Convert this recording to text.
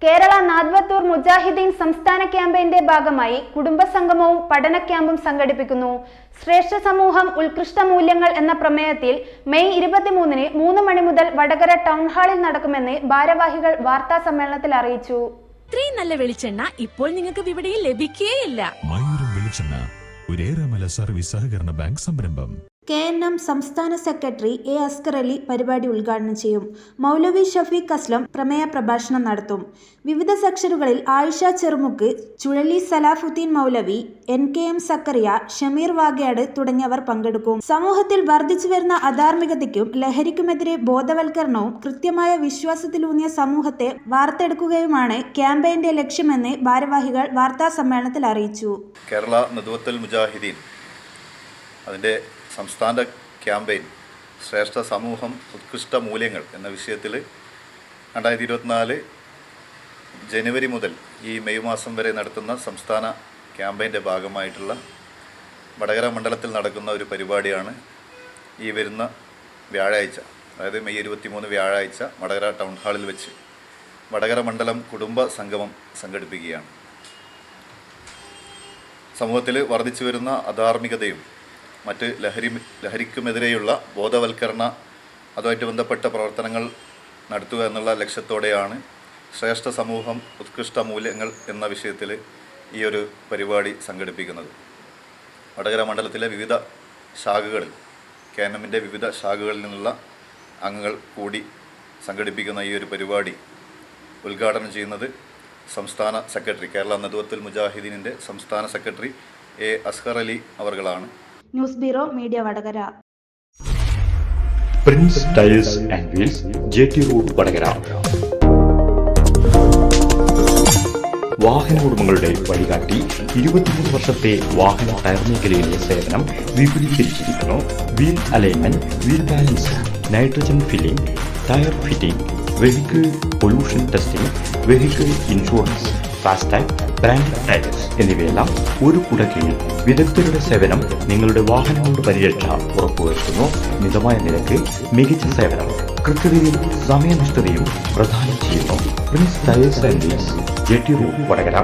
കേരള നാദ്വത്തൂർ മുജാഹിദീൻ സംസ്ഥാന ക്യാമ്പയിന്റെ ഭാഗമായി കുടുംബസംഗമവും പഠന ക്യാമ്പും സംഘടിപ്പിക്കുന്നു. ശ്രേഷ്ഠ സമൂഹം ഉത്കൃഷ്ട മൂല്യങ്ങൾ എന്ന പ്രമേയത്തിൽ മെയ് 23-ന് 3 മണി മുതൽ വടകര ടൗൺ ഹാളിൽ നടക്കുമെന്ന് ഭാരവാഹികൾ വാർത്താ സമ്മേളനത്തിൽ അറിയിച്ചു. ഇത്രയും നല്ല വെളിച്ചെണ്ണ ഇപ്പോൾ നിങ്ങൾക്ക് വിപണിയിൽ ലഭിക്കുകയില്ല. മയൂരം വെളിച്ചെണ്ണ ഒരു ഏറെമല സർവീസ് സഹകരണ ബാങ്ക് സംരംഭം. KNM സംസ്ഥാന സെക്രട്ടറി A. അസ്കർ അലി പരിപാടി ഉദ്ഘാടനം ചെയ്യും. മൗലവി ഷഫീഖ് അസ്ലം പ്രമേയ പ്രഭാഷണം നടത്തും. വിവിധ സെക്ഷനുകളിൽ ആയിഷ ചെറുമുക്ക്, ചുഴലി സലാഫുദ്ദീൻ മൗലവി, NKM സക്കറിയ, ഷമീർ വാഗയാട് തുടങ്ങിയവർ പങ്കെടുക്കും. സമൂഹത്തിൽ വർദ്ധിച്ചുവരുന്ന അധാർമികതയ്ക്കും ലഹരിക്കുമെതിരെ ബോധവൽക്കരണവും കൃത്യമായ വിശ്വാസത്തിലൂന്നിയ സമൂഹത്തെ വാർത്തെടുക്കുകയുമാണ് ക്യാമ്പയിന്റെ ലക്ഷ്യമെന്ന് ഭാരവാഹികൾ വാർത്താ സമ്മേളനത്തിൽ അറിയിച്ചു. കേരള നദ്വത്തുൽ മുജാഹിദീൻ അതിൻ്റെ സംസ്ഥാന ക്യാമ്പയിൻ ശ്രേഷ്ഠ സമൂഹം ഉത്കൃഷ്ട മൂല്യങ്ങൾ എന്ന വിഷയത്തിൽ 2024 ജനുവരി മുതൽ ഈ മെയ് മാസം വരെ നടത്തുന്ന സംസ്ഥാന ക്യാമ്പയിൻ്റെ ഭാഗമായിട്ടുള്ള വടകര മണ്ഡലത്തിൽ നടക്കുന്ന ഒരു പരിപാടിയാണ് ഈ വരുന്ന വ്യാഴാഴ്ച, അതായത് മെയ് 23 വ്യാഴാഴ്ച വടകര ടൗൺ ഹാളിൽ വെച്ച് വടകര മണ്ഡലം കുടുംബ സംഗമം സംഘടിപ്പിക്കുകയാണ്. സമൂഹത്തിൽ വർദ്ധിച്ചു വരുന്ന അധാർമികതയും മറ്റ് ലഹരിക്കുമെതിരെയുള്ള ബോധവൽക്കരണ അതുമായിട്ട് ബന്ധപ്പെട്ട പ്രവർത്തനങ്ങൾ നടത്തുക എന്നുള്ള ലക്ഷ്യത്തോടെയാണ് ശ്രേഷ്ഠ സമൂഹം ഉത്കൃഷ്ട മൂല്യങ്ങൾ എന്ന വിഷയത്തിൽ ഈ ഒരു പരിപാടി സംഘടിപ്പിക്കുന്നത്. വടകര മണ്ഡലത്തിലെ വിവിധ ശാഖകളിൽ KNMൻ്റെ വിവിധ ശാഖകളിൽ നിന്നുള്ള അംഗങ്ങൾ കൂടി സംഘടിപ്പിക്കുന്ന ഈ ഒരു പരിപാടി ഉദ്ഘാടനം ചെയ്യുന്നത് സംസ്ഥാന സെക്രട്ടറി, കേരള നദ്വത്തുൽ മുജാഹിദീനിൻ്റെ സംസ്ഥാന സെക്രട്ടറി A. അസ്കർ അലി അവർകളാണ്. News bureau media Vadakara. Prince Tiles and Wheels, JT road Vadakara. വാഹന ഉടമകളുടെ വഴികാട്ടി 23 വർഷത്തെ വാഹന ടയർ മേഖലയിലെ സേവനം വിപുലീകരിച്ചിരിക്കുന്നു. Wheel alignment, wheel balance, nitrogen filling, tyre fitting, vehicle pollution testing, vehicle insurance, FASTag, branded tyres എന്നിവയെല്ലാം ഒരു കുടക്കീഴിൽ വിദഗ്ധരുടെ സേവനം നിങ്ങളുടെ വാഹനങ്ങളുടെ പരിരക്ഷ ഉറപ്പുവരുത്തുന്നു. മിതമായ നിരക്ക്, മികച്ച സേവനം, കൃത്യതയും സമയനിഷ്ഠതയും പ്രദാനം ചെയ്യുന്നു. Prince tyres and Wheels, JT road Vadakara.